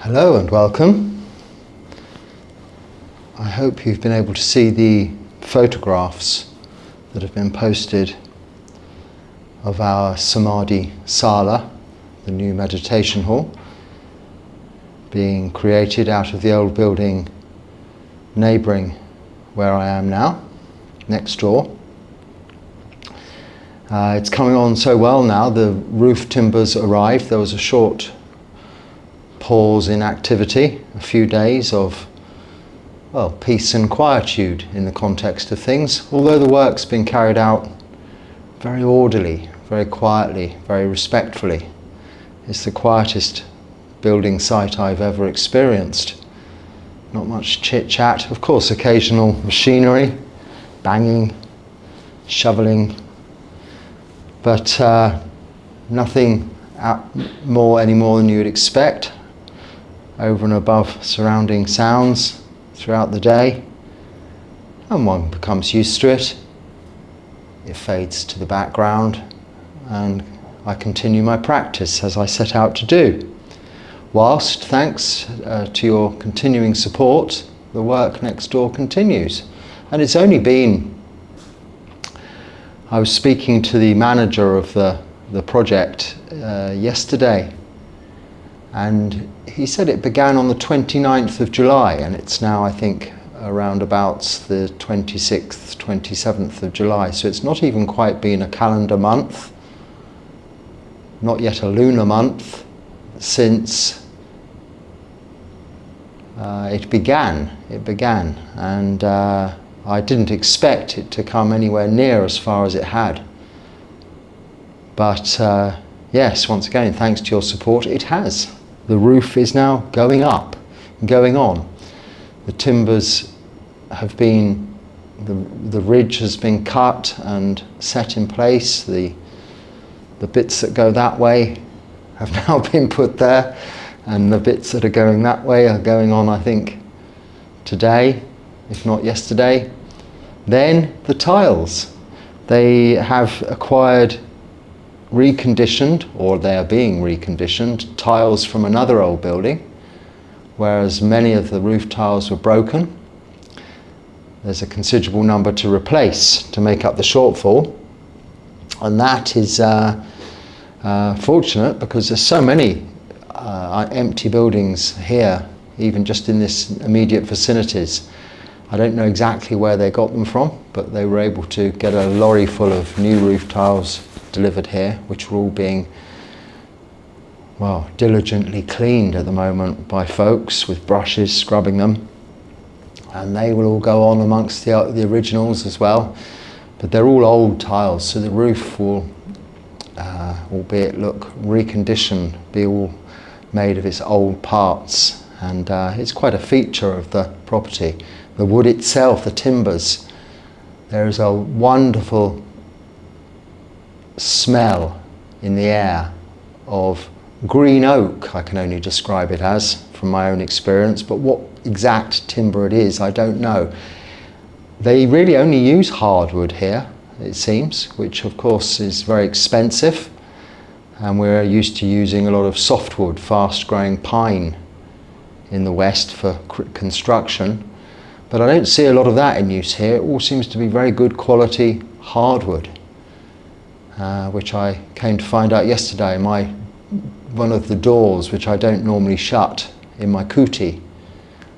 Hello and welcome. I hope you've been able to see the photographs that have been posted of our Samadhi Sala, the new meditation hall, being created out of the old building neighbouring where I am now, next door. It's coming on so well now. The roof timbers arrived. There was a short pause in activity, a few days of, well, peace and quietude in the context of things, although the work's been carried out very orderly, very quietly, very respectfully. It's the quietest building site I've ever experienced. Not much chit-chat, of course occasional machinery, banging, shoveling, but nothing any more than you would expect, over and above surrounding sounds throughout the day, and one becomes used to it. It fades to the background and I continue my practice as I set out to do. Whilst, thanks to your continuing support, the work next door continues. And it's only been, I was speaking to the manager of the project yesterday, and he said it began on the 29th of July and it's now, I think, around about the 26th, 27th of July. So it's not even quite been a calendar month, not yet a lunar month, since it began. And I didn't expect it to come anywhere near as far as it had. But yes, once again, thanks to your support, it has. The roof is now going up, going on. The timbers have been, the ridge has been cut and set in place. The bits that go that way have now been put there, and the bits that are going that way are going on, I think, today, if not yesterday. Then the tiles. They have acquired reconditioned, or they are being reconditioned, tiles from another old building, whereas many of the roof tiles were broken. There's a considerable number to replace to make up the shortfall, and that is fortunate because there's so many empty buildings here, even just in this immediate vicinities. I don't know exactly where they got them from, but they were able to get a lorry full of new roof tiles delivered here, which are all being, well, diligently cleaned at the moment by folks with brushes scrubbing them, and they will all go on amongst the originals as well. But they're all old tiles, so the roof will, albeit look reconditioned, be all made of its old parts, and it's quite a feature of the property. The wood itself, the timbers, there is a wonderful smell in the air of green oak, I can only describe it as from my own experience, but what exact timber it is, I don't know. They really only use hardwood here, it seems, which of course is very expensive, and we're used to using a lot of softwood, fast-growing pine in the West for construction, but I don't see a lot of that in use here. It all seems to be very good quality hardwood. Which I came to find out yesterday. One of the doors, which I don't normally shut in my kuti,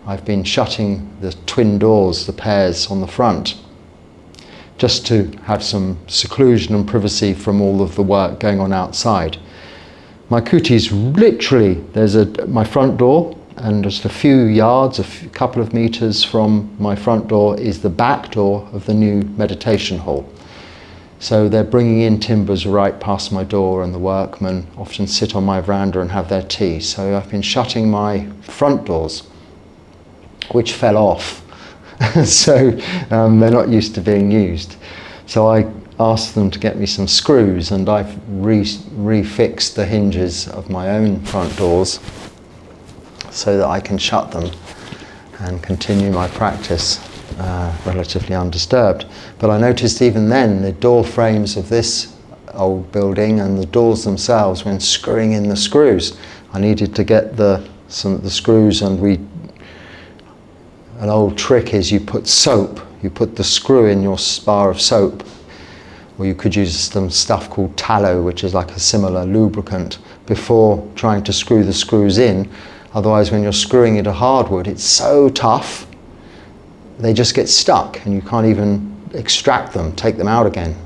I've been shutting the twin doors, the pairs on the front, just to have some seclusion and privacy from all of the work going on outside. My kuti is literally, there's my front door, and just a few yards, couple of meters from my front door is the back door of the new meditation hall. So they're bringing in timbers right past my door, and the workmen often sit on my veranda and have their tea. So I've been shutting my front doors, which fell off. So they're not used to being used. So I asked them to get me some screws, and I've refixed the hinges of my own front doors so that I can shut them and continue my practice relatively undisturbed. But I noticed even then the door frames of this old building and the doors themselves, when screwing in the screws, I needed to get the the screws, and an old trick is you put soap, you put the screw in your bar of soap, or you could use some stuff called tallow, which is like a similar lubricant, before trying to screw the screws in. Otherwise, when you're screwing into hardwood, it's so tough, they just get stuck and you can't even extract them, take them out again.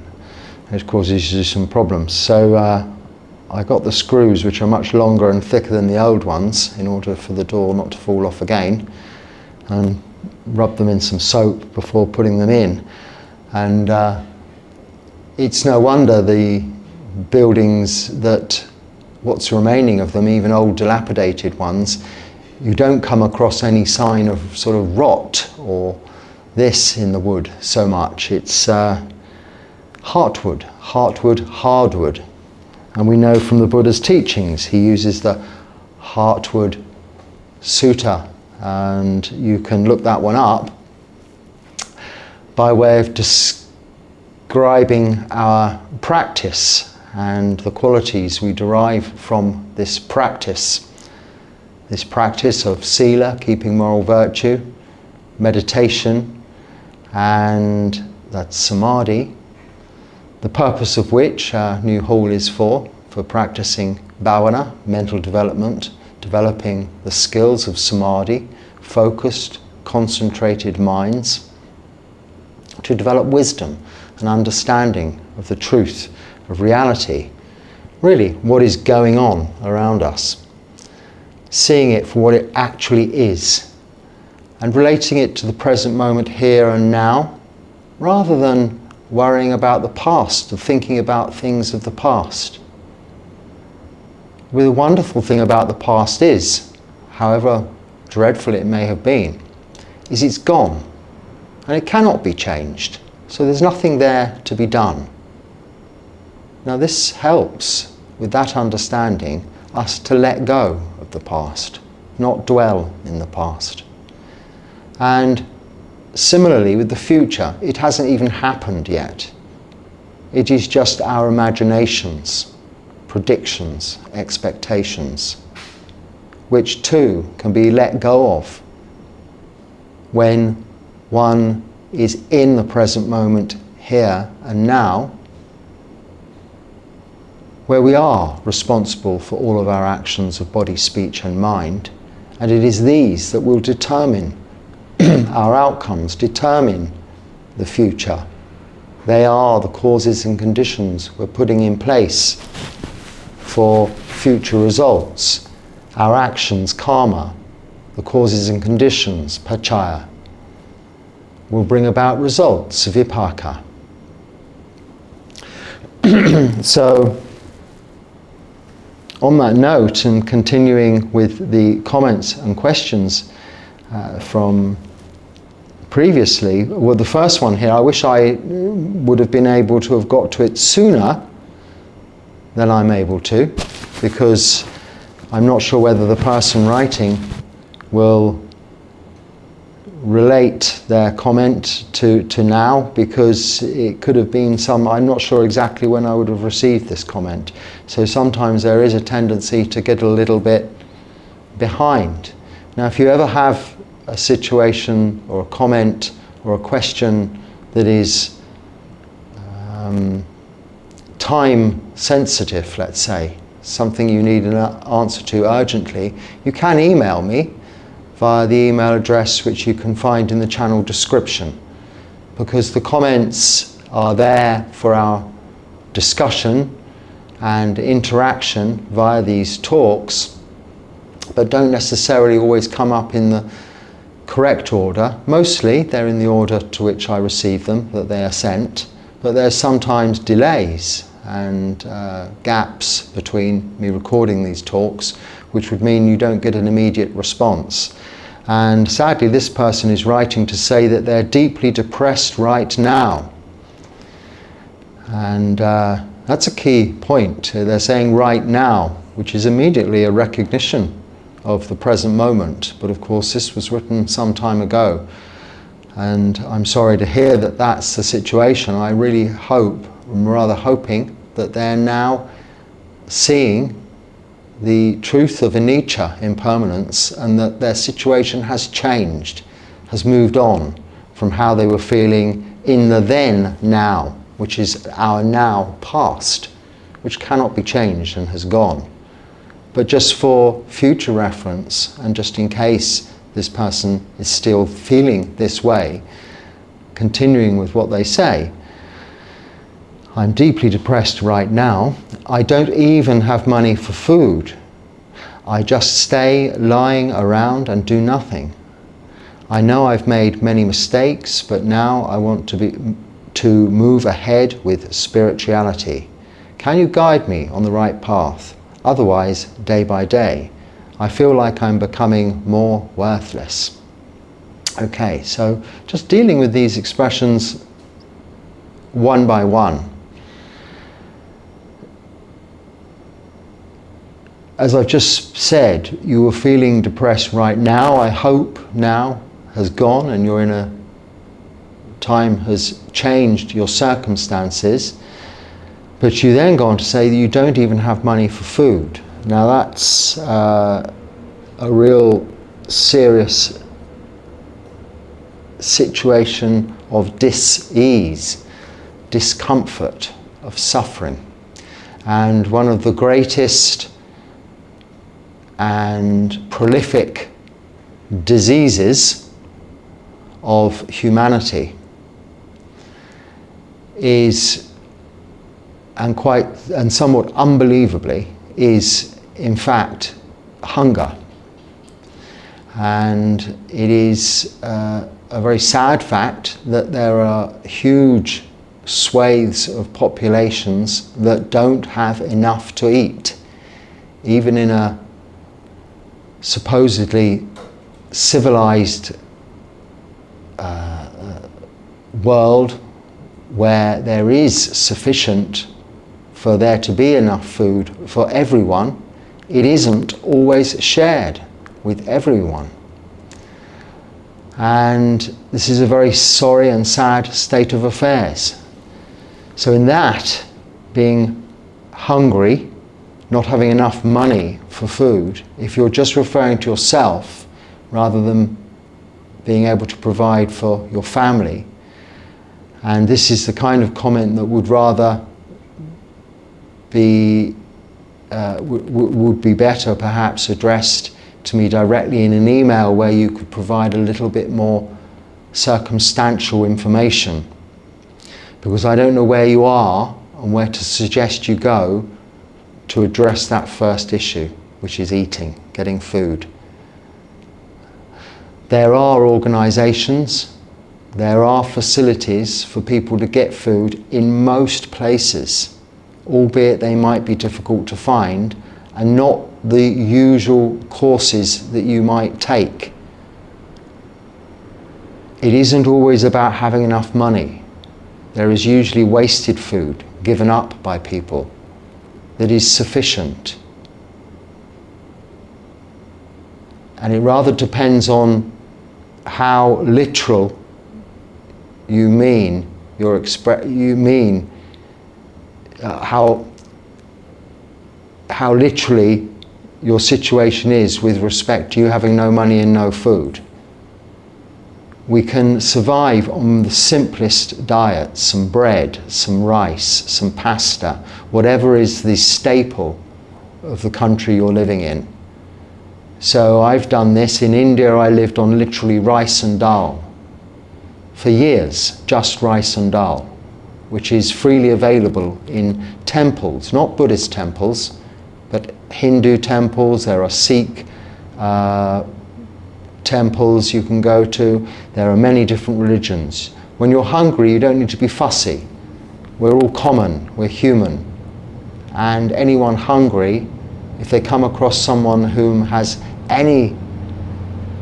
It causes you some problems. So I got the screws, which are much longer and thicker than the old ones, in order for the door not to fall off again, and rubbed them in some soap before putting them in. And it's no wonder the buildings that, what's remaining of them, even old dilapidated ones, you don't come across any sign of sort of rot or this in the wood so much. It's heartwood, hardwood. And we know from the Buddha's teachings, he uses the heartwood sutta, and you can look that one up, by way of describing our practice and the qualities we derive from this practice of sila, keeping moral virtue, meditation, and that's samadhi, the purpose of which our new hall is for practicing bhavana, mental development, developing the skills of samadhi, focused, concentrated minds, to develop wisdom and understanding of the truth of reality, really what is going on around us, seeing it for what it actually is, and relating it to the present moment here and now, rather than worrying about the past or thinking about things of the past. Well, the wonderful thing about the past is, however dreadful it may have been, is it's gone and it cannot be changed. So there's nothing there to be done. Now this helps, with that understanding, us to let go of the past, not dwell in the past. And similarly with the future, it hasn't even happened yet. It is just our imaginations, predictions, expectations, which too can be let go of when one is in the present moment here and now, where we are responsible for all of our actions of body, speech and mind, and it is these that will determine our outcomes, determine the future. They are the causes and conditions we're putting in place for future results. Our actions, karma, the causes and conditions, pacaya, will bring about results, vipaka. So, on that note, and continuing with the comments and questions from previously, well, the first one here, I wish I would have been able to have got to it sooner than I'm able to, because I'm not sure whether the person writing will relate their comment to now, because it could have been I'm not sure exactly when I would have received this comment. So sometimes there is a tendency to get a little bit behind. Now, if you ever have a situation or a comment or a question that is time sensitive, let's say, something you need an answer to urgently, you can email me via the email address which you can find in the channel description, because the comments are there for our discussion and interaction via these talks, but don't necessarily always come up in the correct order. Mostly they're in the order to which I receive them, that they are sent, but there's sometimes delays and gaps between me recording these talks, which would mean you don't get an immediate response. And sadly, this person is writing to say that they're deeply depressed right now. And that's a key point. They're saying right now, which is immediately a recognition of the present moment. But of course, this was written some time ago. And I'm sorry to hear that that's the situation. I really hope, I'm rather hoping, that they're now seeing the truth of anicca, impermanence, and that their situation has changed, has moved on from how they were feeling in the then now, which is our now past, which cannot be changed and has gone. But just for future reference, and just in case this person is still feeling this way, continuing with what they say, I'm deeply depressed right now. I don't even have money for food. I just stay lying around and do nothing. I know I've made many mistakes, but now I want to move ahead with spirituality. Can you guide me on the right path? Otherwise, day by day, I feel like I'm becoming more worthless. Okay, so just dealing with these expressions one by one. As I've just said, you were feeling depressed right now. I hope now has gone and you're in a time has changed your circumstances. But you then go on to say that you don't even have money for food. Now that's a real serious situation of dis-ease, discomfort, of suffering. And one of the greatest and prolific diseases of humanity is, and somewhat unbelievably, is in fact hunger. And it is a very sad fact that there are huge swathes of populations that don't have enough to eat, even in a supposedly civilized world where there is sufficient for there to be enough food for everyone. It isn't always shared with everyone. And this is a very sorry and sad state of affairs. So in that, being hungry, not having enough money for food, if you're just referring to yourself rather than being able to provide for your family, and this is the kind of comment that would rather be would be better perhaps addressed to me directly in an email where you could provide a little bit more circumstantial information, because I don't know where you are and where to suggest you go to address that first issue, which is eating, getting food. There are organisations, there are facilities for people to get food in most places, albeit they might be difficult to find and not the usual courses that you might take. It isn't always about having enough money. There is usually wasted food given up by people that is sufficient. And it rather depends on how literal you mean how literally your situation is with respect to you having no money and no food. We can survive on the simplest diet, some bread, some rice, some pasta, whatever is the staple of the country you're living in. So I've done this. In India, I lived on literally rice and dal for years, just rice and dal, which is freely available in temples, not Buddhist temples, but Hindu temples. There are Sikh temples you can go to. There are many different religions. When you're hungry, you don't need to be fussy. We're all common, we're human. And anyone hungry, if they come across someone whom has any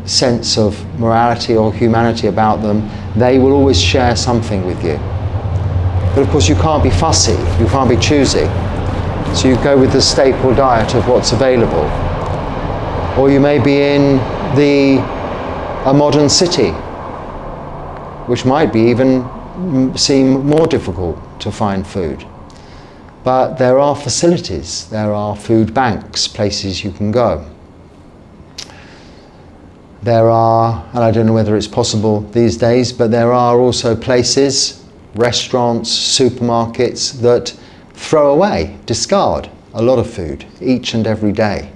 sense of morality or humanity about them, they will always share something with you. But of course you can't be fussy, you can't be choosy. So you go with the staple diet of what's available. Or you may be in a modern city, which might be even seem more difficult to find food. But there are facilities, there are food banks, places you can go. There are, and I don't know whether it's possible these days, but there are also places, restaurants, supermarkets that throw away, discard a lot of food each and every day.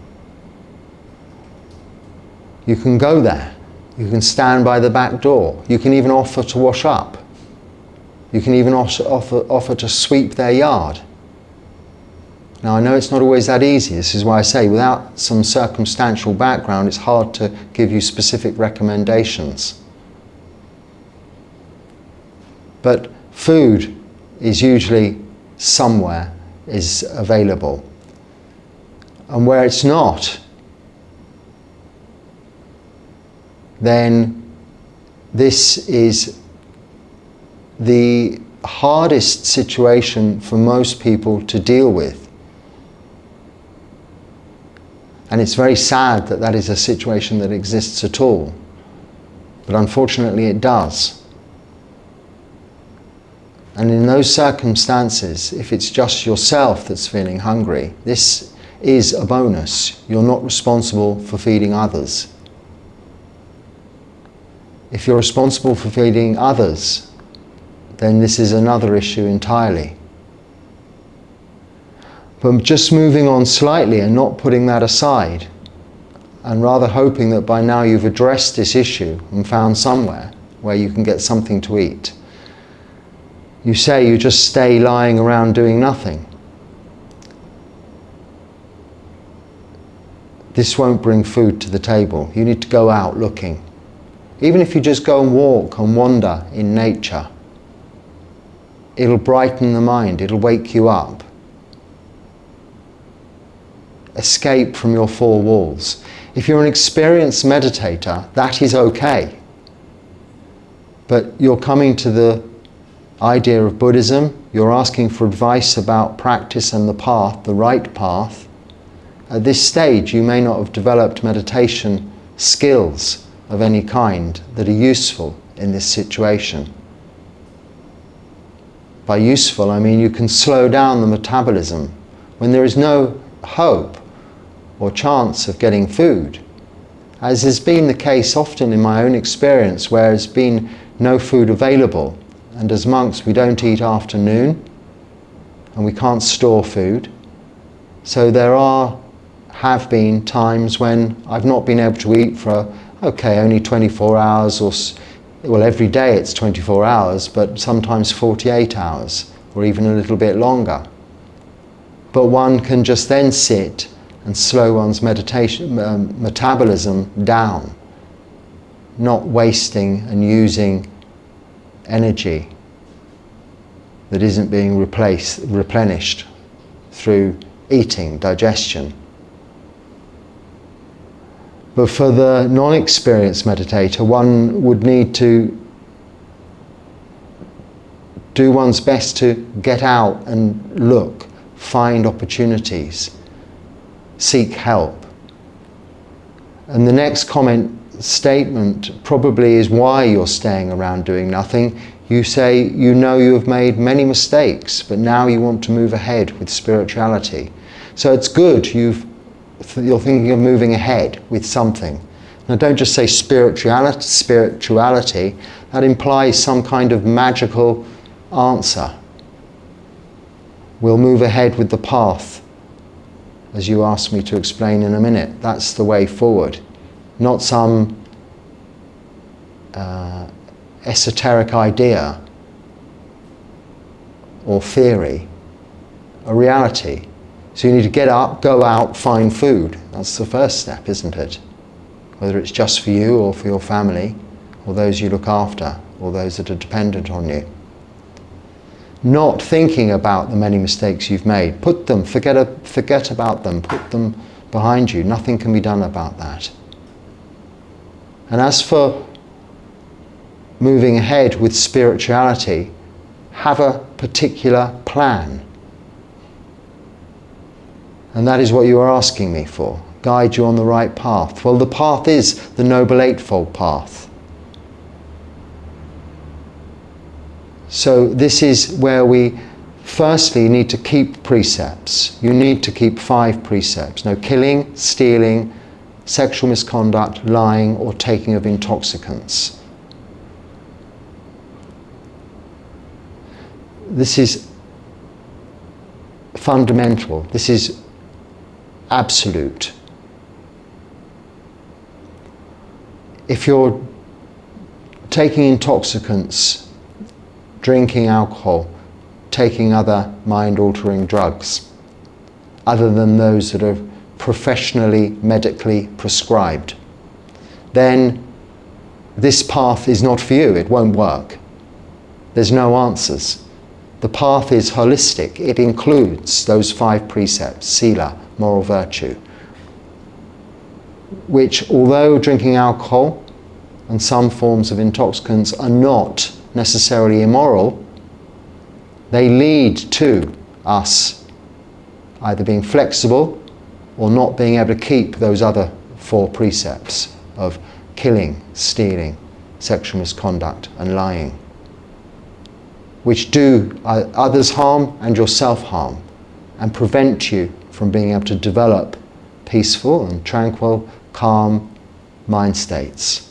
You can go there. You can stand by the back door. You can even offer to wash up. You can even offer to sweep their yard. Now, I know it's not always that easy. This is why I say, without some circumstantial background, it's hard to give you specific recommendations. But food is usually somewhere is available. And where it's not, then this is the hardest situation for most people to deal with. And it's very sad that that is a situation that exists at all. But unfortunately it does. And in those circumstances, if it's just yourself that's feeling hungry, this is a bonus. You're not responsible for feeding others. If you're responsible for feeding others, then this is another issue entirely. But just moving on slightly and not putting that aside, and rather hoping that by now you've addressed this issue and found somewhere where you can get something to eat. You say you just stay lying around doing nothing. This won't bring food to the table. You need to go out looking. Even if you just go and walk and wander in nature, it'll brighten the mind, it'll wake you up. Escape from your four walls. If you're an experienced meditator, that is okay. But you're coming to the idea of Buddhism, you're asking for advice about practice and the path, the right path. At this stage, you may not have developed meditation skills of any kind that are useful in this situation. By useful, I mean you can slow down the metabolism. When there is no hope or chance of getting food, as has been the case often in my own experience where there's been no food available, and as monks we don't eat after noon and we can't store food, so there have been times when I've not been able to eat for only 24 hours, or well, every day it's 24 hours, but sometimes 48 hours or even a little bit longer. But one can just then sit and slow one's metabolism down, not wasting and using energy that isn't being replenished through eating, digestion. But for the non-experienced meditator, one would need to do one's best to get out and look, find opportunities, seek help. And the next statement probably is why you're staying around doing nothing. You say you know you have made many mistakes, but now you want to move ahead with spirituality. So it's good you're thinking of moving ahead with something. Now don't just say spirituality. That implies some kind of magical answer. We'll move ahead with the path, as you asked me to explain in a minute. That's the way forward. Not some esoteric idea or theory, a reality. So you need to get up, go out, find food. That's the first step, isn't it? Whether it's just for you or for your family, or those you look after, or those that are dependent on you. Not thinking about the many mistakes you've made. Forget about them, put them behind you. Nothing can be done about that. And as for moving ahead with spirituality, have a particular plan. And that is what you are asking me for. Guide you on the right path. Well, the path is the Noble Eightfold Path. So this is where we Firstly, you need to keep precepts. You need to keep 5 precepts. No killing, stealing, sexual misconduct, lying, or taking of intoxicants. This is fundamental. This is absolute. If you're taking intoxicants, drinking alcohol, taking other mind-altering drugs, other than those that are professionally, medically prescribed, then this path is not for you. It won't work. There's no answers. The path is holistic. It includes those 5 precepts, sila, moral virtue, which, although drinking alcohol and some forms of intoxicants are not necessarily immoral, they lead to us either being flexible or not being able to keep those other 4 precepts of killing, stealing, sexual misconduct and lying, which do others harm and yourself harm, and prevent you from being able to develop peaceful and tranquil, calm mind states.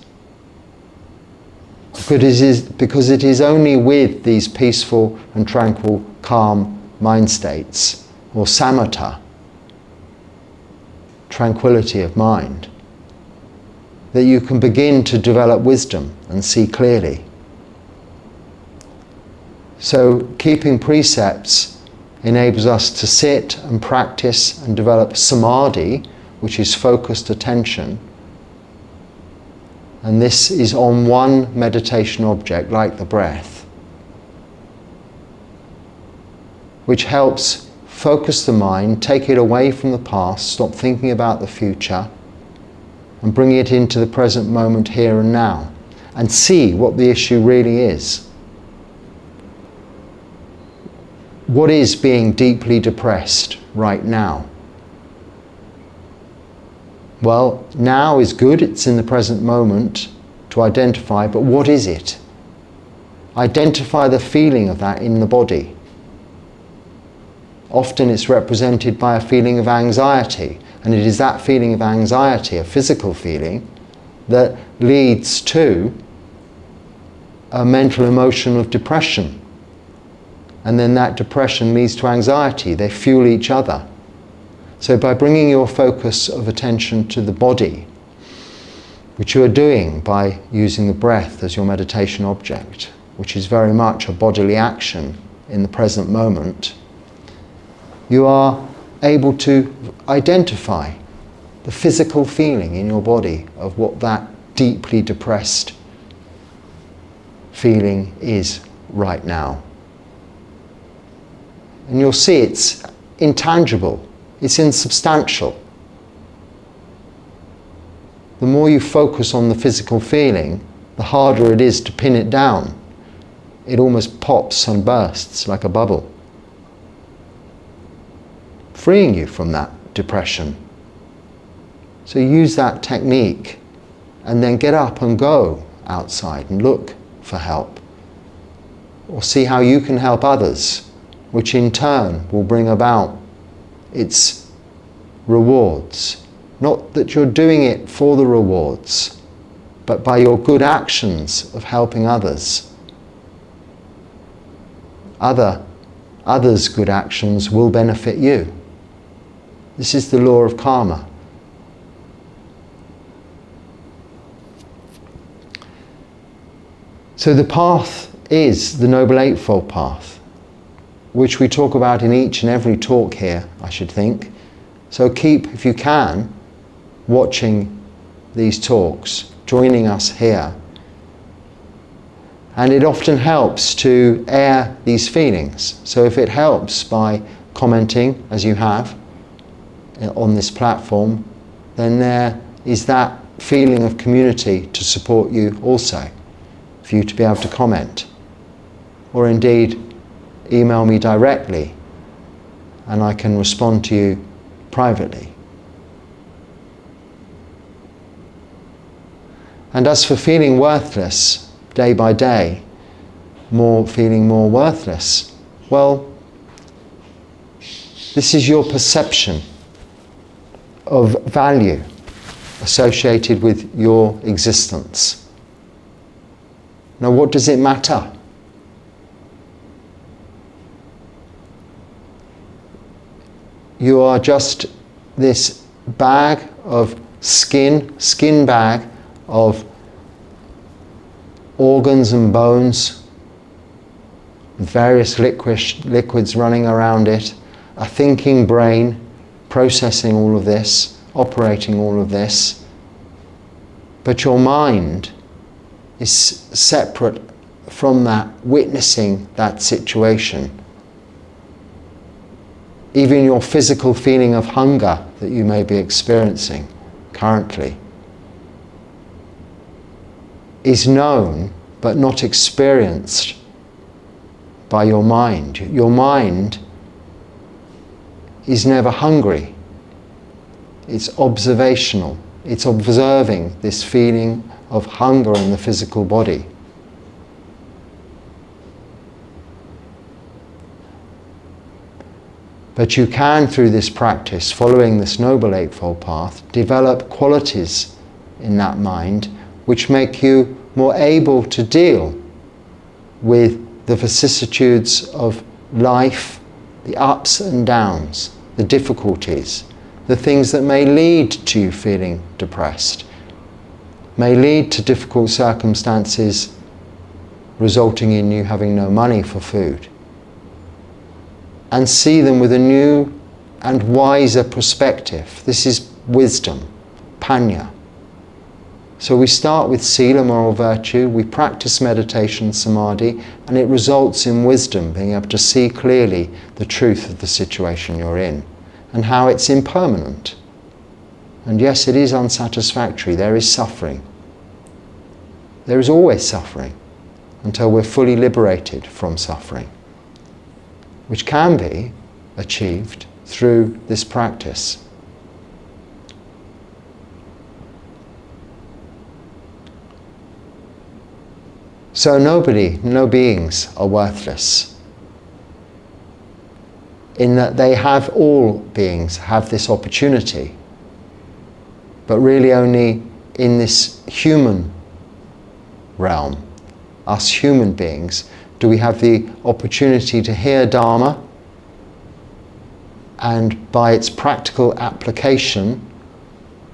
Because it is only with these peaceful and tranquil, calm mind states, or samatha, tranquility of mind, that you can begin to develop wisdom and see clearly. So keeping precepts enables us to sit and practice and develop samadhi, which is focused attention. And this is on one meditation object, like the breath, which helps focus the mind, take it away from the past, stop thinking about the future, and bring it into the present moment, here and now, and see what the issue really is. What is being deeply depressed right now? Well, now is good, it's in the present moment to identify, but what is it? Identify the feeling of that in the body. Often it's represented by a feeling of anxiety, and it is that feeling of anxiety, a physical feeling, that leads to a mental emotion of depression. And then that depression leads to anxiety. They fuel each other. So by bringing your focus of attention to the body, which you are doing by using the breath as your meditation object, which is very much a bodily action in the present moment, you are able to identify the physical feeling in your body of what that deeply depressed feeling is right now. And you'll see it's intangible, it's insubstantial. The more you focus on the physical feeling, the harder it is to pin it down. It almost pops and bursts like a bubble, freeing you from that depression. So use that technique and then get up and go outside and look for help, or see how you can help others, which in turn will bring about its rewards. Not that you're doing it for the rewards, but by your good actions of helping others. Others' good actions will benefit you. This is the law of karma. So the path is the Noble Eightfold Path, which we talk about in each and every talk here, I should think. So keep, if you can, watching these talks, joining us here. And it often helps to air these feelings. So if it helps by commenting, as you have, on this platform, then there is that feeling of community to support you also, for you to be able to comment. Or indeed, email me directly and I can respond to you privately. And as for feeling worthless day by day, feeling more worthless, well, This is your perception of value associated with your existence. Now, what does it matter? You are just this bag of skin bag of organs and bones, with various liquids running around it, a thinking brain processing all of this, operating all of this. But your mind is separate from that, witnessing that situation. Even your physical feeling of hunger that you may be experiencing currently is known but not experienced by your mind. Your mind is never hungry. It's observational. It's observing this feeling of hunger in the physical body. But you can, through this practice, following this Noble Eightfold Path, develop qualities in that mind which make you more able to deal with the vicissitudes of life, the ups and downs, the difficulties, the things that may lead to you feeling depressed, may lead to difficult circumstances resulting in you having no money for food, and see them with a new and wiser perspective. This is wisdom, panya. So we start with sila, moral virtue, we practice meditation, samadhi, and it results in wisdom, being able to see clearly the truth of the situation you're in and how it's impermanent. And yes, it is unsatisfactory, there is suffering. There is always suffering until we're fully liberated from suffering, which can be achieved through this practice. So no beings are worthless, in that all beings have this opportunity, but really only in this human realm, us human beings, do we have the opportunity to hear Dharma and by its practical application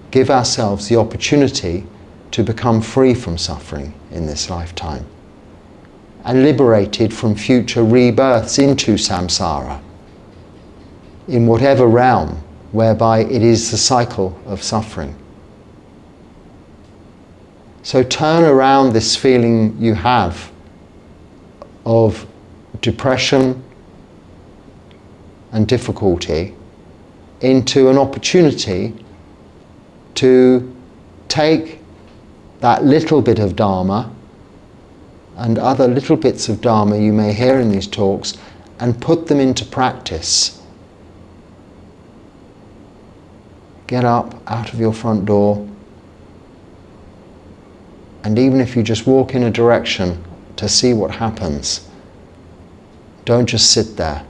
give ourselves the opportunity to become free from suffering in this lifetime and liberated from future rebirths into samsara, in whatever realm whereby it is the cycle of suffering. So turn around this feeling you have of depression and difficulty into an opportunity to take that little bit of Dharma and other little bits of Dharma you may hear in these talks and put them into practice. Get up out of your front door, and even if you just walk in a direction to see what happens, don't just sit there.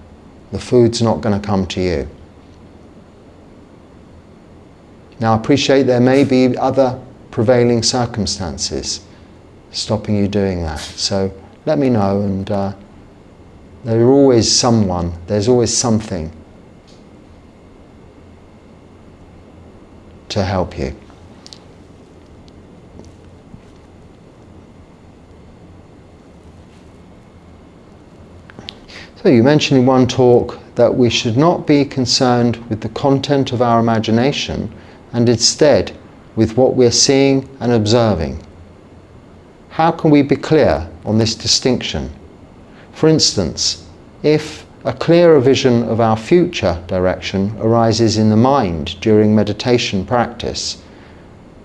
The food's not going to come to you. Now, appreciate there may be other prevailing circumstances stopping you doing that. So let me know, and there's always someone, there's always something to help you. So you mentioned in one talk that we should not be concerned with the content of our imagination and instead with what we're seeing and observing. How can we be clear on this distinction? For instance, if a clearer vision of our future direction arises in the mind during meditation practice,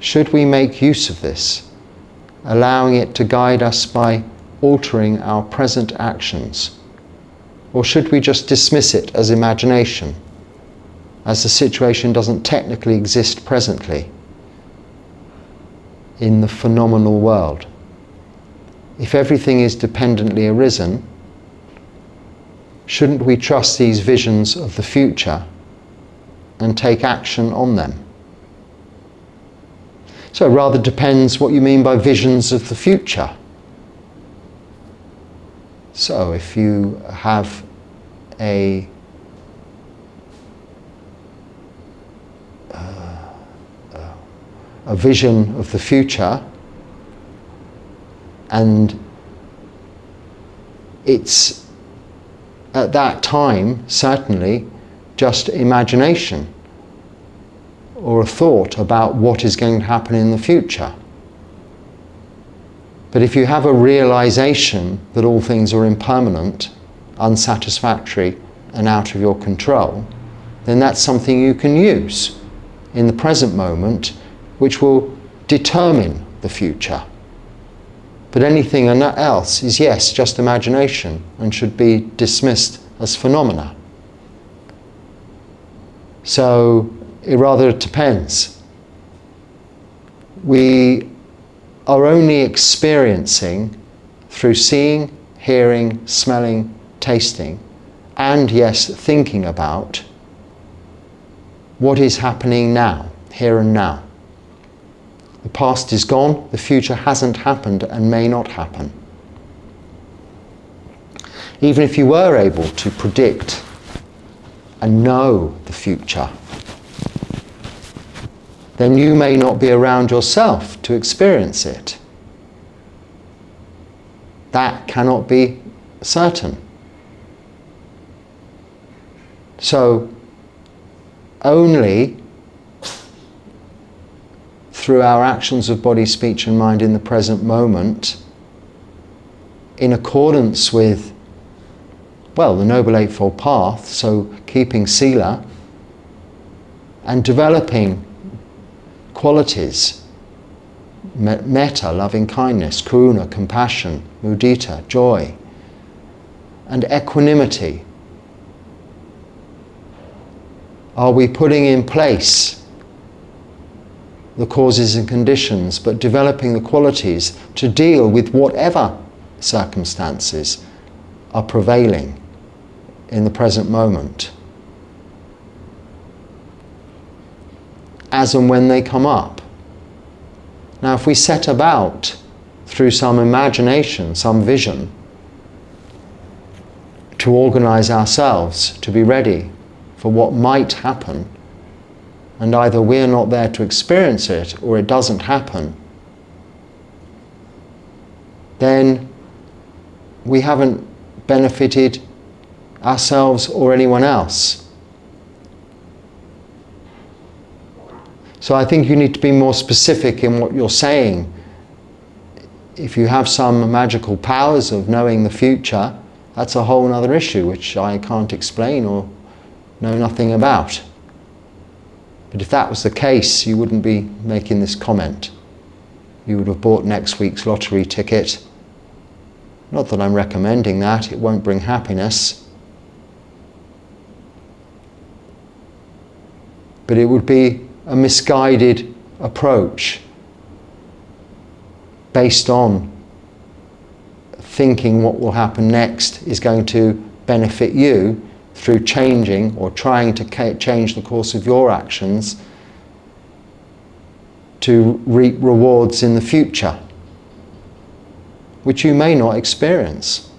should we make use of this, allowing it to guide us by altering our present actions? Or should we just dismiss it as imagination, as the situation doesn't technically exist presently in the phenomenal world? If everything is dependently arisen, shouldn't we trust these visions of the future and take action on them? So it rather depends what you mean by visions of the future. So if you have a vision of the future, and it's at that time certainly just imagination or a thought about what is going to happen in the future. But if you have a realization that all things are impermanent, unsatisfactory, and out of your control, then that's something you can use in the present moment, which will determine the future. But anything else is, yes, just imagination and should be dismissed as phenomena. So it rather depends. We are only experiencing through seeing, hearing, smelling, tasting, and yes, thinking about what is happening now, here and now. The past is gone, the future hasn't happened and may not happen. Even if you were able to predict and know the future, then you may not be around yourself to experience it. That cannot be certain. So, only through our actions of body, speech and mind in the present moment, in accordance with, well, the Noble Eightfold Path, so keeping sila and developing qualities, metta, loving kindness, karuna, compassion, mudita, joy, and equanimity, are we putting in place the causes and conditions, but developing the qualities to deal with whatever circumstances are prevailing in the present moment, as and when they come up. Now, if we set about through some imagination, some vision, to organize ourselves to be ready for what might happen, and either we're not there to experience it or it doesn't happen, then we haven't benefited ourselves or anyone else. So I think you need to be more specific in what you're saying. If you have some magical powers of knowing the future, that's a whole other issue which I can't explain or know nothing about. But if that was the case, you wouldn't be making this comment. You would have bought next week's lottery ticket. Not that I'm recommending that, it won't bring happiness. But it would be a misguided approach based on thinking what will happen next is going to benefit you through changing or trying to change the course of your actions to reap rewards in the future, which you may not experience.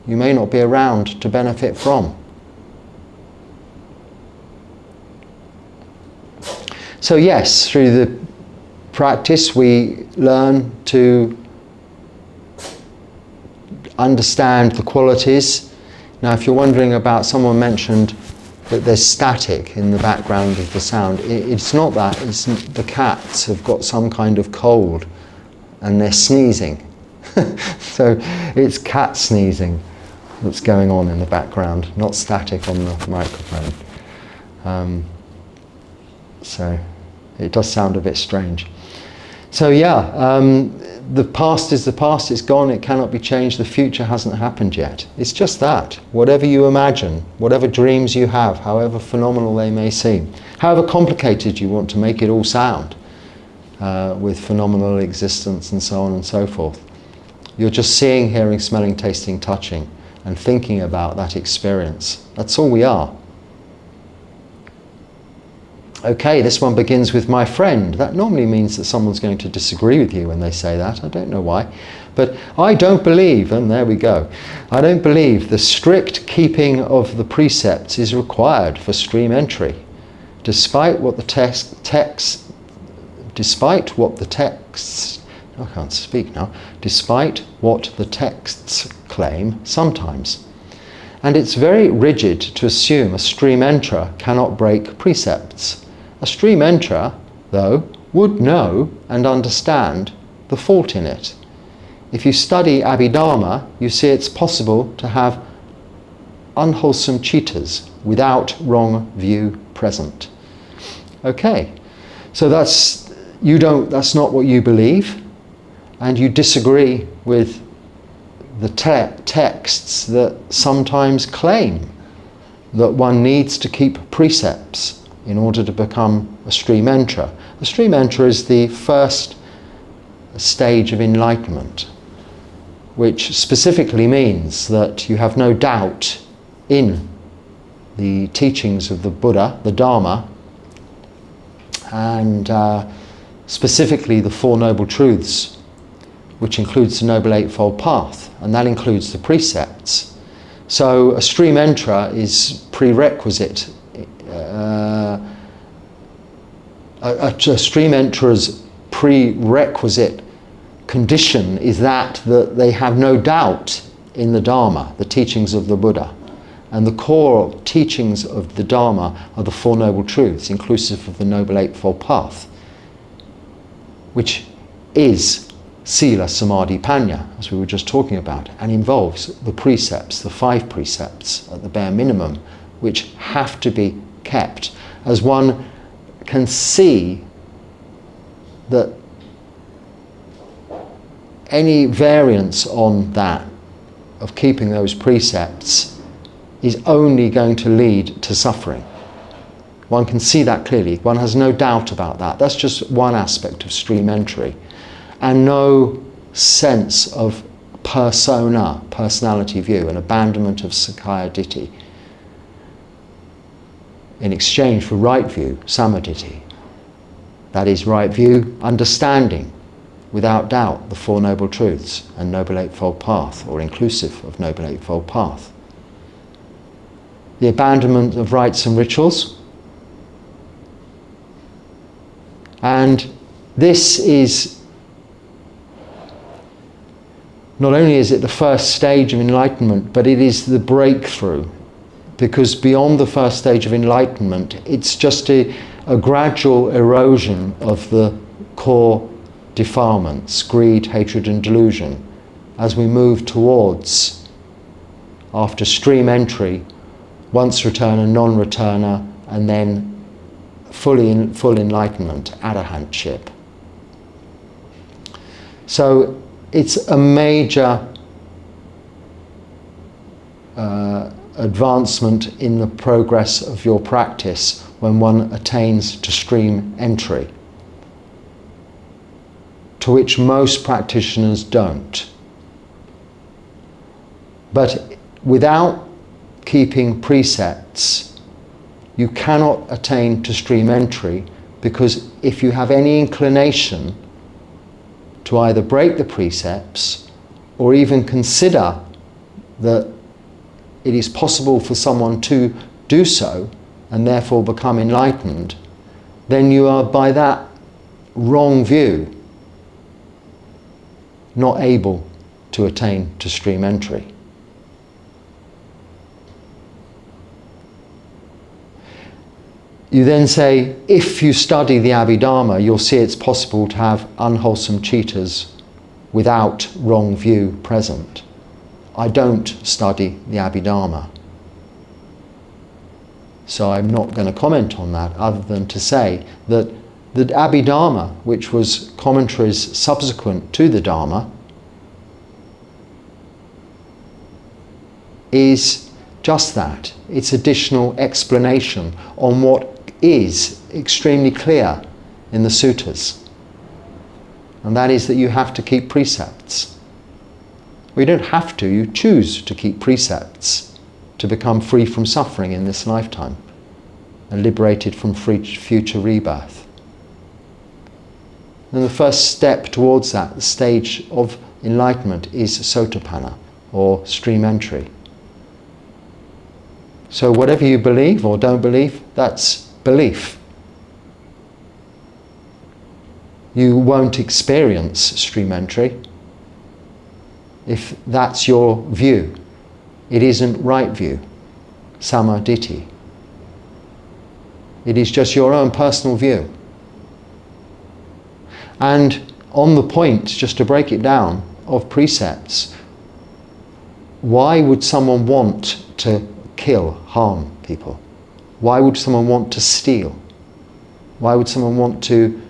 You may not be around to benefit from. So yes, through the practice we learn to understand the qualities. Now, if you're wondering about, someone mentioned that there's static in the background of the sound. It's not that, it's the cats have got some kind of cold and they're sneezing. So it's cat sneezing that's going on in the background, not static on the microphone. So it does sound a bit strange. So yeah, the past is the past, it's gone, it cannot be changed, the future hasn't happened yet. It's just that. Whatever you imagine, whatever dreams you have, however phenomenal they may seem, however complicated you want to make it all sound, with phenomenal existence and so on and so forth, you're just seeing, hearing, smelling, tasting, touching, and thinking about that experience. That's all we are. Okay, this one begins with "my friend." That normally means that someone's going to disagree with you when they say that. I don't know why. But I don't believe, and there we go, I don't believe the strict keeping of the precepts is required for stream entry. Despite what the texts, I can't speak now, despite what the texts claim sometimes. And it's very rigid to assume a stream enterer cannot break precepts. A stream enterer, though, would know and understand the fault in it. If you study Abhidharma, you see it's possible to have unwholesome cheetahs without wrong view present. Okay, so that's not what you believe, and you disagree with the texts that sometimes claim that one needs to keep precepts in order to become a stream enterer. A stream enterer is the first stage of enlightenment, which specifically means that you have no doubt in the teachings of the Buddha, the Dharma, and specifically the Four Noble Truths, which includes the Noble Eightfold Path, and that includes the precepts. So a stream enterer is prerequisite. A stream enterer's prerequisite condition is that they have no doubt in the Dharma, the teachings of the Buddha. And the core teachings of the Dharma are the Four Noble Truths, inclusive of the Noble Eightfold Path, which is Sila, Samadhi, Panya, as we were just talking about, and involves the precepts, the 5 precepts at the bare minimum, which have to be kept. As one can see that any variance on that, of keeping those precepts, is only going to lead to suffering. One can see that clearly. One has no doubt about that. That's just one aspect of stream entry. And no sense of persona, personality view, an abandonment of Sakkaya Ditthi in exchange for right view, Samaditthi. That is right view, understanding, without doubt, the Four Noble Truths and Noble Eightfold Path, or inclusive of Noble Eightfold Path. The abandonment of rites and rituals. And this is, not only is it the first stage of enlightenment, but it is the breakthrough. Because beyond the first stage of enlightenment, it's just a gradual erosion of the core defilements, greed, hatred and delusion, as we move towards, after stream entry, once returner, non-returner, and then full enlightenment, arahantship. So it's a major advancement in the progress of your practice when one attains to stream entry, to which most practitioners don't. But without keeping precepts, you cannot attain to stream entry, because if you have any inclination to either break the precepts or even consider that it is possible for someone to do so and therefore become enlightened, then you are, by that wrong view, not able to attain to stream entry. You then say, if you study the Abhidharma, you'll see it's possible to have unwholesome cheetahs without wrong view present. I don't study the Abhidharma, so I'm not going to comment on that, other than to say that the Abhidharma, which was commentaries subsequent to the Dharma, is just that. It's additional explanation on what is extremely clear in the suttas, and that is that you have to keep precepts, Well, you don't have to, you choose to keep precepts to become free from suffering in this lifetime and liberated from future rebirth. And the first step towards that, the stage of enlightenment, is sotapanna, or stream entry. So whatever you believe or don't believe, that's belief. You won't experience stream entry if that's your view. It isn't right view, samma ditthi. It is just your own personal view. And on the point, just to break it down, of precepts, why would someone want to kill, harm people? Why would someone want to steal? Why would someone want to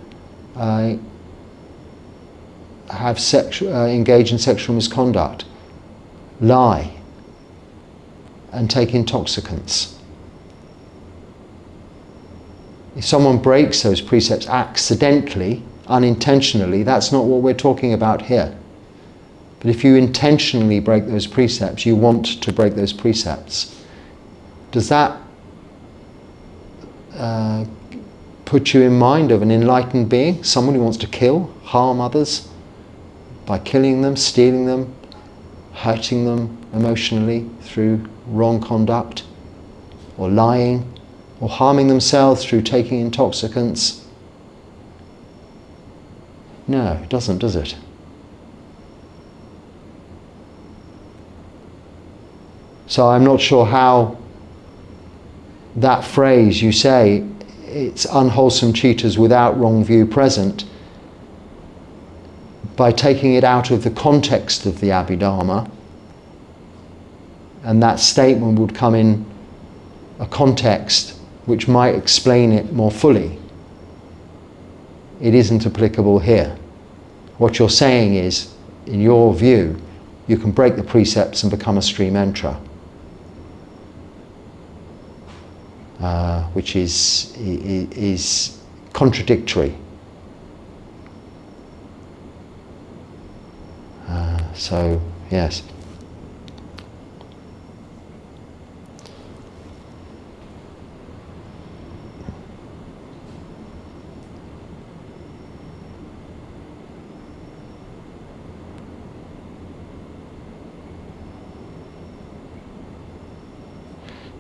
engage in sexual misconduct, lie, and take intoxicants? If someone breaks those precepts accidentally, unintentionally, that's not what we're talking about here. But if you intentionally break those precepts, you want to break those precepts, does that put you in mind of an enlightened being, someone who wants to kill, harm others by killing them, stealing them, hurting them emotionally through wrong conduct, or lying, or harming themselves through taking intoxicants? No, it doesn't, does it? So I'm not sure how that phrase you say, it's unwholesome cheaters without wrong view present, by taking it out of the context of the Abhidharma, and that statement would come in a context which might explain it more fully. It isn't applicable here. What you're saying is, in your view, you can break the precepts and become a stream enterer, which is contradictory. So, yes.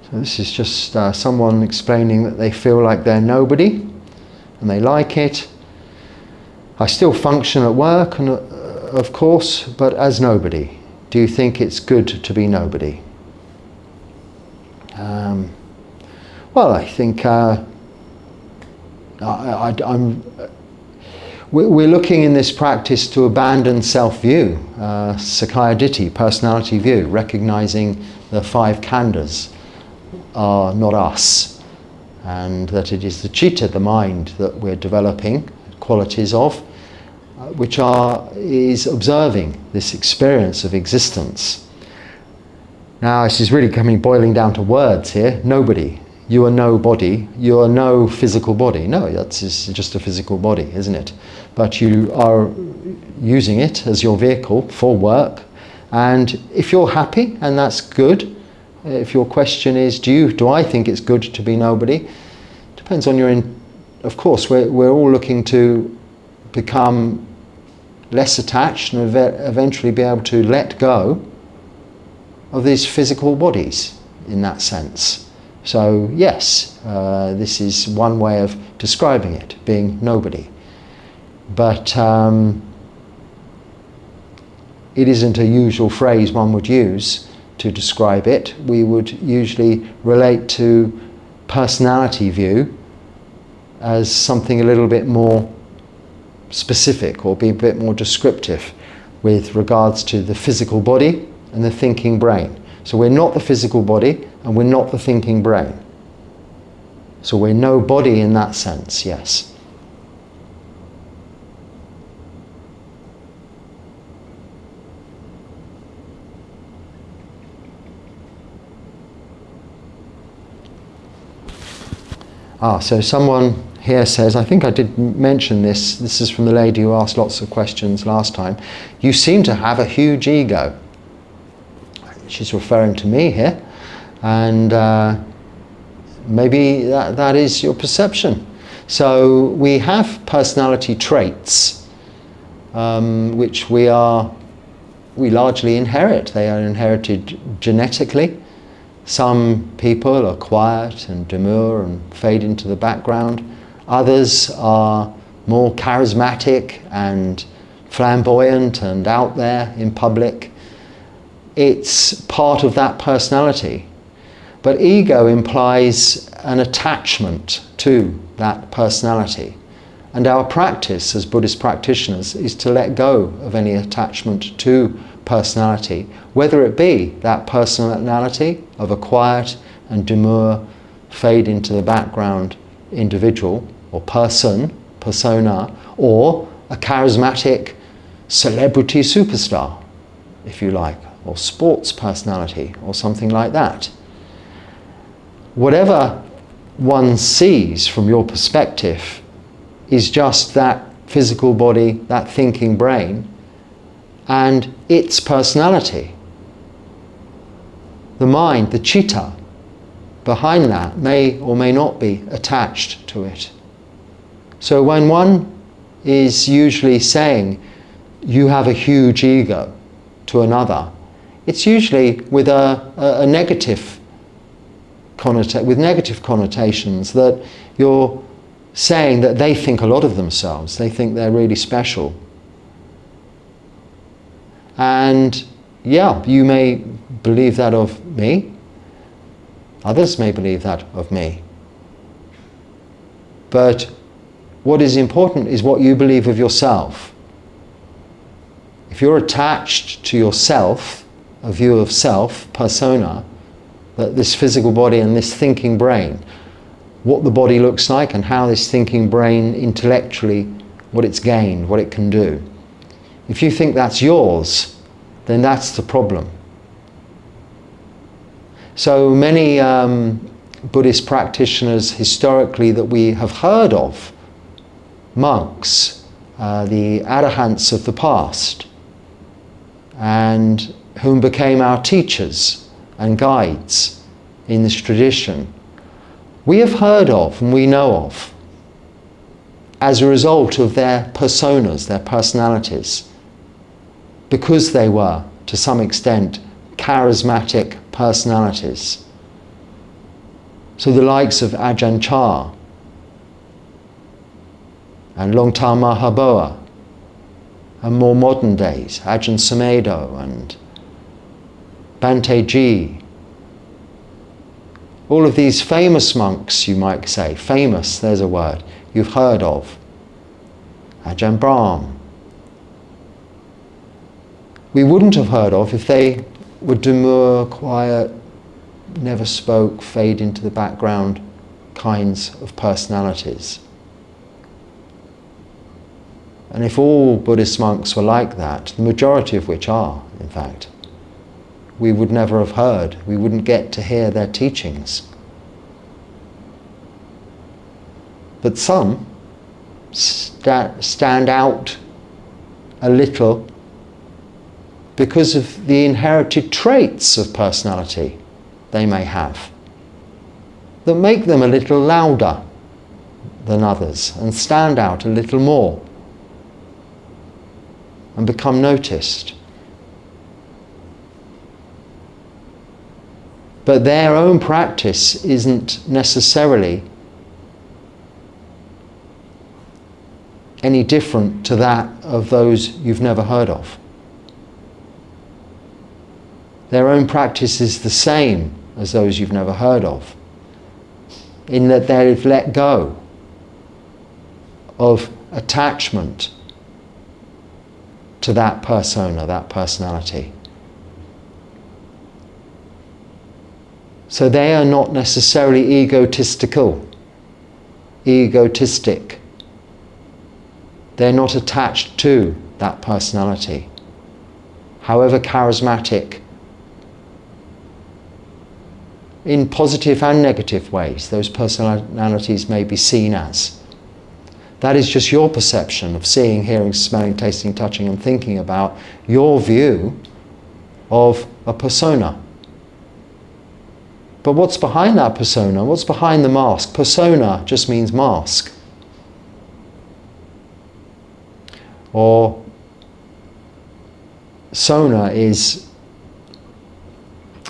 So this is just someone explaining that they feel like they're nobody and they like it. I still function at work, and of course, but as nobody. Do you think it's good to be nobody? Well, I think we're looking in this practice to abandon self-view, Sakkaya Ditthi, personality view, recognizing the 5 khandhas are not us, and that it is the citta, the mind, that we're developing qualities of, which is observing this experience of existence. Now, this is really boiling down to words here. Nobody. You are no body. You are no physical body. No, that's just a physical body, isn't it? But you are using it as your vehicle for work. And if you're happy, and that's good, if your question is, do I think it's good to be nobody? Depends on your... Of course, we're all looking to become less attached and eventually be able to let go of these physical bodies in that sense. So yes, this is one way of describing it, being nobody. But it isn't a usual phrase one would use to describe it. We would usually relate to personality view as something a little bit more specific, or be a bit more descriptive with regards to the physical body and the thinking brain. So we're not the physical body and we're not the thinking brain. So we're no body in that sense, yes. So someone here says, I think I did mention this is from the lady who asked lots of questions last time, you seem to have a huge ego. she's referring to me here, and maybe that is your perception. So we have personality traits which we largely inherit. They are inherited genetically. Some people are quiet and demure and fade into the background. Others are more charismatic and flamboyant and out there in public. It's part of that personality. But ego implies an attachment to that personality. And our practice as Buddhist practitioners is to let go of any attachment to personality, whether it be that personality of a quiet and demure, fade into the background individual or persona, or a charismatic celebrity superstar, if you like, or sports personality, or something like that. Whatever one sees from your perspective is just that physical body, that thinking brain, and its personality. The mind, the citta, behind that may or may not be attached to it. So when one is usually saying, you have a huge ego to another, it's usually with a negative connotations, that you're saying that they think a lot of themselves, they think they're really special. And yeah, you may believe that of me, others may believe that of me. But what is important is what you believe of yourself. If you're attached to yourself, a view of self, persona, that this physical body and this thinking brain, what the body looks like and how this thinking brain intellectually, what it's gained, what it can do. If you think that's yours, then that's the problem. So many Buddhist practitioners historically that we have heard of, monks, the arahants of the past, and whom became our teachers and guides in this tradition, we have heard of and we know of as a result of their personas, their personalities, because they were, to some extent, charismatic personalities. So the likes of Ajahn Chah and Longtar Mahaboa, and more modern days, Ajahn Sumedho and Bante Ji, all of these famous monks, you might say, famous, there's a word, you've heard of. Ajahn Brahm. We wouldn't have heard of if they were demure, quiet, never spoke, fade into the background kinds of personalities. And if all Buddhist monks were like that, the majority of which are, in fact, we would never have heard, we wouldn't get to hear their teachings. But some stand out a little because of the inherited traits of personality they may have that make them a little louder than others and stand out a little more and become noticed. But their own practice isn't necessarily any different to that of those you've never heard of. Their own practice is the same as those you've never heard of, in that they've let go of attachment to that persona, that personality. So they are not necessarily egotistic. They're not attached to that personality, however charismatic, in positive and negative ways those personalities may be seen as. That is just your perception of seeing, hearing, smelling, tasting, touching and thinking about your view of a persona. But what's behind that persona? What's behind the mask? Persona just means mask. Or sona is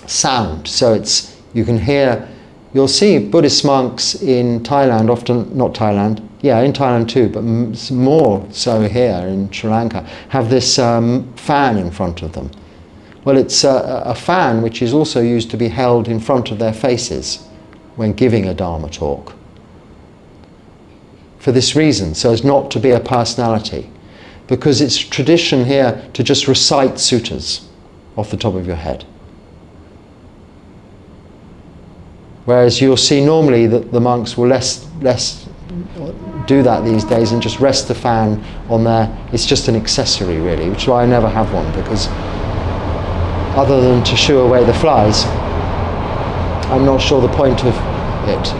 sound. So it's, you can hear, you'll see Buddhist monks in Thailand, often, not Thailand, yeah, in Thailand too, but more so here in Sri Lanka, have this fan in front of them. Well, it's a fan which is also used to be held in front of their faces when giving a Dharma talk. For this reason, so as not to be a personality. Because it's tradition here to just recite suttas off the top of your head. Whereas you'll see normally that the monks will less do that these days and just rest the fan on there. It's just an accessory really, which is why I never have one, because other than to shoo away the flies, I'm not sure the point of it.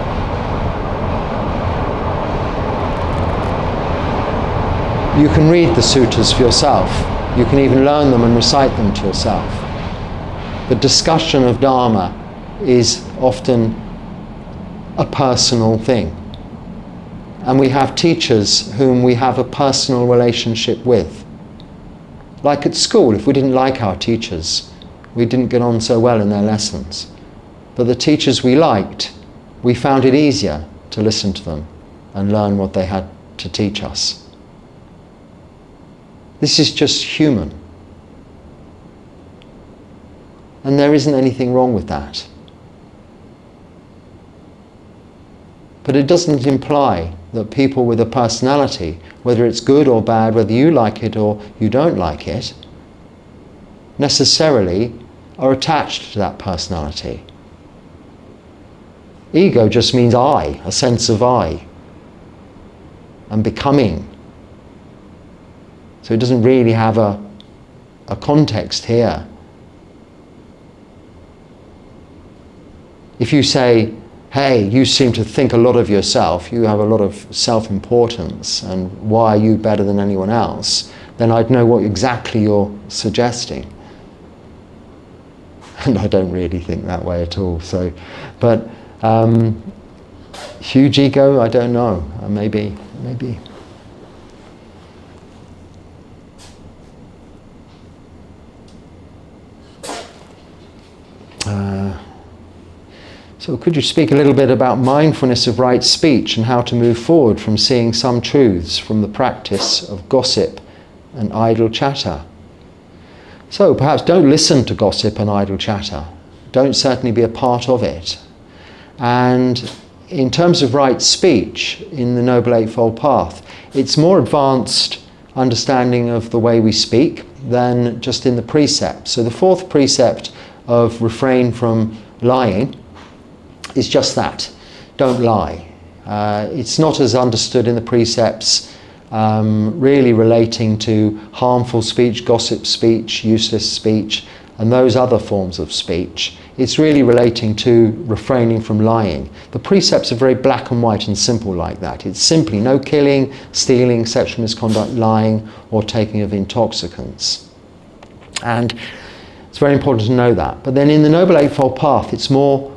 You can read the suttas for yourself. You can even learn them and recite them to yourself. The discussion of Dharma is often a personal thing. And we have teachers whom we have a personal relationship with. Like at school, if we didn't like our teachers, we didn't get on so well in their lessons. But the teachers we liked, we found it easier to listen to them and learn what they had to teach us. This is just human. And there isn't anything wrong with that. But it doesn't imply that people with a personality, whether it's good or bad, whether you like it or you don't like it, necessarily are attached to that personality. Ego just means I, a sense of I, and becoming. So it doesn't really have a context here. If you say, hey, you seem to think a lot of yourself, you have a lot of self-importance, and why are you better than anyone else, then I'd know what exactly you're suggesting. And I don't really think that way at all. So, but huge ego, I don't know. Maybe. So could you speak a little bit about mindfulness of right speech and how to move forward from seeing some truths from the practice of gossip and idle chatter? So perhaps don't listen to gossip and idle chatter. Don't certainly be a part of it. And in terms of right speech in the Noble Eightfold Path, it's more advanced understanding of the way we speak than just in the precepts. So the fourth precept of refrain from lying is just that. Don't lie. It's not as understood in the precepts, really relating to harmful speech, gossip speech, useless speech, and those other forms of speech. It's really relating to refraining from lying. The precepts are very black and white and simple like that. It's simply no killing, stealing, sexual misconduct, lying, or taking of intoxicants. And it's very important to know that. But then in the Noble Eightfold Path, it's more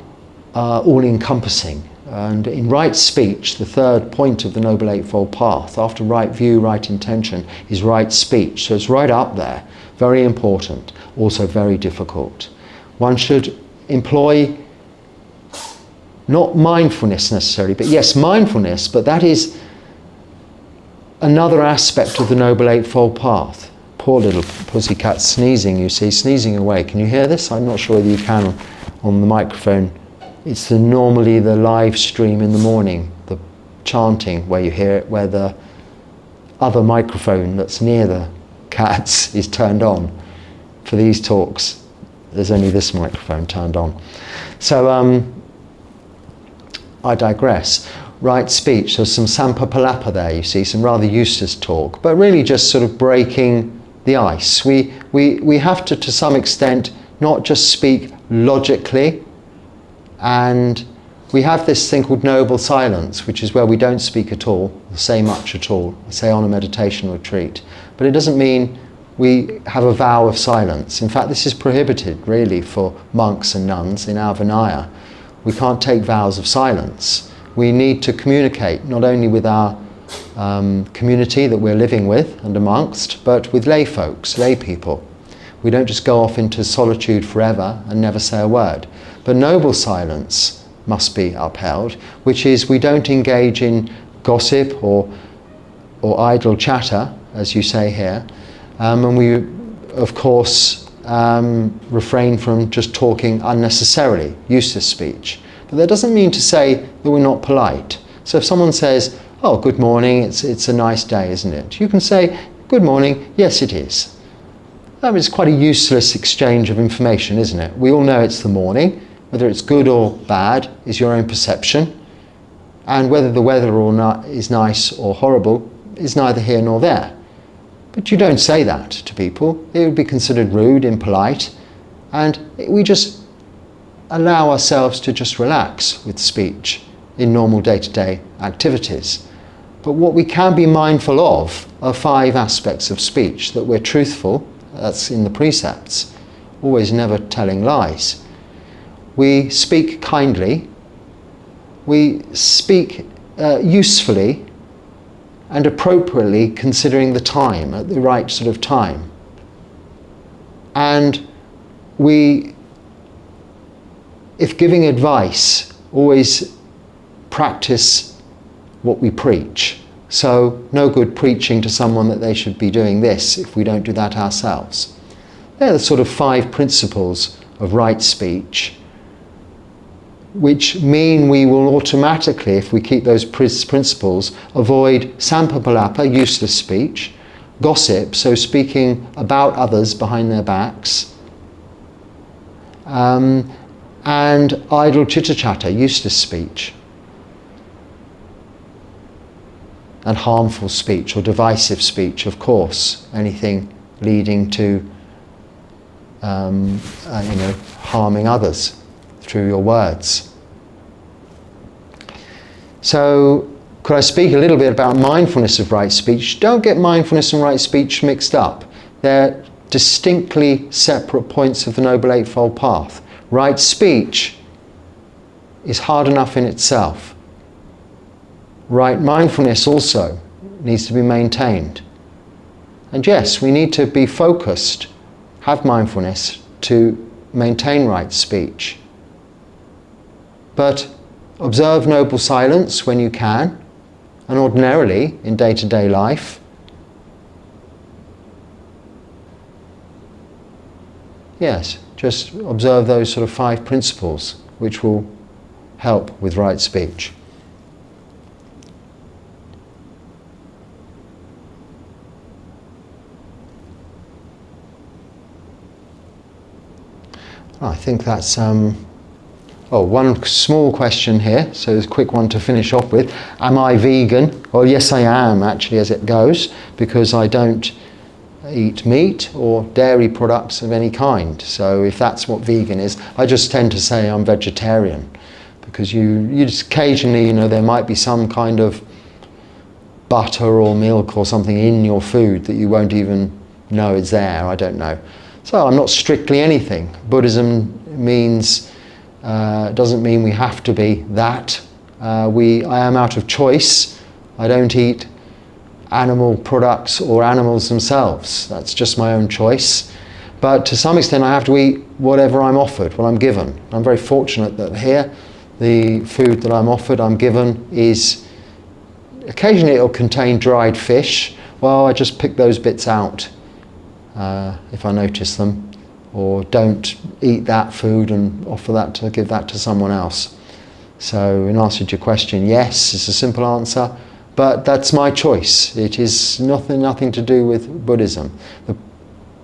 all-encompassing. And in right speech, the third point of the Noble Eightfold Path, after right view, right intention, is right speech. So it's right up there, very important, also very difficult. One should employ not mindfulness necessarily, but yes, mindfulness, but that is another aspect of the Noble Eightfold Path. Poor little pussycat sneezing, you see, sneezing away. Can you hear this? I'm not sure whether you can on the microphone. It's normally the live stream in the morning, the chanting, where you hear it, where the other microphone that's near the cats is turned on. For these talks, there's only this microphone turned on. So I digress. Right speech, there's some sampapalapa there, you see, some rather useless talk, but really just sort of breaking the ice. We have to some extent, not just speak logically, and we have this thing called noble silence, which is where we don't speak at all, say much at all, say on a meditation retreat. But it doesn't mean we have a vow of silence. In fact, this is prohibited really for monks and nuns in our Vinaya. We can't take vows of silence. We need to communicate not only with our community that we're living with and amongst, but with lay folks, lay people. We don't just go off into solitude forever and never say a word. But noble silence must be upheld, which is we don't engage in gossip or idle chatter, as you say here, and we, of course, refrain from just talking unnecessarily, useless speech. But that doesn't mean to say that we're not polite. So if someone says, "Oh, good morning, it's a nice day, isn't it?" You can say, "Good morning, yes it is." It's quite a useless exchange of information, isn't it? We all know it's the morning. Whether it's good or bad is your own perception. And whether the weather or not is nice or horrible is neither here nor there. But you don't say that to people. It would be considered rude, impolite. And we just allow ourselves to just relax with speech in normal day-to-day activities. But what we can be mindful of are 5 aspects of speech: that we're truthful, that's in the precepts, always never telling lies. We speak kindly, we speak usefully and appropriately, considering the time, at the right sort of time. And we, if giving advice, always practice what we preach. So no good preaching to someone that they should be doing this if we don't do that ourselves. They're the sort of 5 principles of right speech, which mean we will automatically, if we keep those principles, avoid sampapalapa, useless speech, gossip, so speaking about others behind their backs, and idle chitter-chatter, useless speech, and harmful speech or divisive speech, of course, anything leading to harming others through your words. So, could I speak a little bit about mindfulness of right speech? Don't get mindfulness and right speech mixed up. They're distinctly separate points of the Noble Eightfold Path. Right speech is hard enough in itself. Right mindfulness also needs to be maintained. And yes, we need to be focused, have mindfulness to maintain right speech. But observe noble silence when you can, and ordinarily in day-to-day life. Yes, just observe those sort of 5 principles which will help with right speech. I think that's one small question here, so it's a quick one to finish off with. Am I vegan? Well, yes I am, actually, as it goes, because I don't eat meat or dairy products of any kind. So if that's what vegan is, I just tend to say I'm vegetarian, because you just occasionally, there might be some kind of butter or milk or something in your food that you won't even know is there, I don't know. So I'm not strictly anything. Buddhism doesn't mean we have to be that. I am out of choice. I don't eat animal products or animals themselves. That's just my own choice. But to some extent I have to eat whatever I'm offered, what I'm given. I'm very fortunate that here the food that I'm given is, occasionally it'll contain dried fish. Well, I just pick those bits out if I notice them, or don't eat that food and give that to someone else. So in answer to your question, yes, it's a simple answer, but that's my choice. It is nothing to do with Buddhism.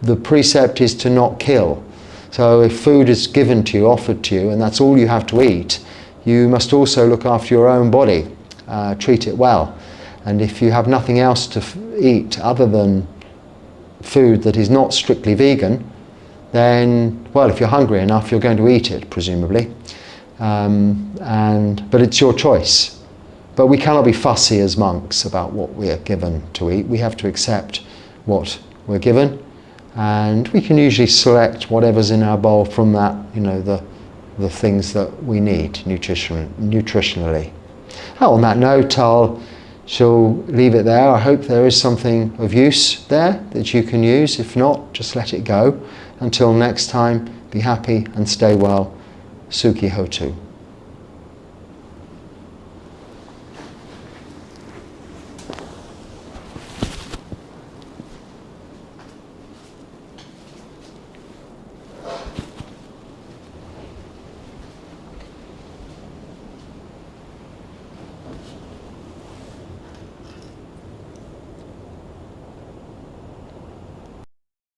The precept is to not kill. So if food is given to you, offered to you, and that's all you have to eat, you must also look after your own body, treat it well. And if you have nothing else to eat other than food that is not strictly vegan, then, well, if you're hungry enough, you're going to eat it, presumably. But it's your choice. But we cannot be fussy as monks about what we are given to eat. We have to accept what we're given, and we can usually select whatever's in our bowl from that, the things that we need nutritionally. On that note, shall leave it there. I hope there is something of use there that you can use. If not, just let it go. Until next time, be happy and stay well. Sukhi Hotu.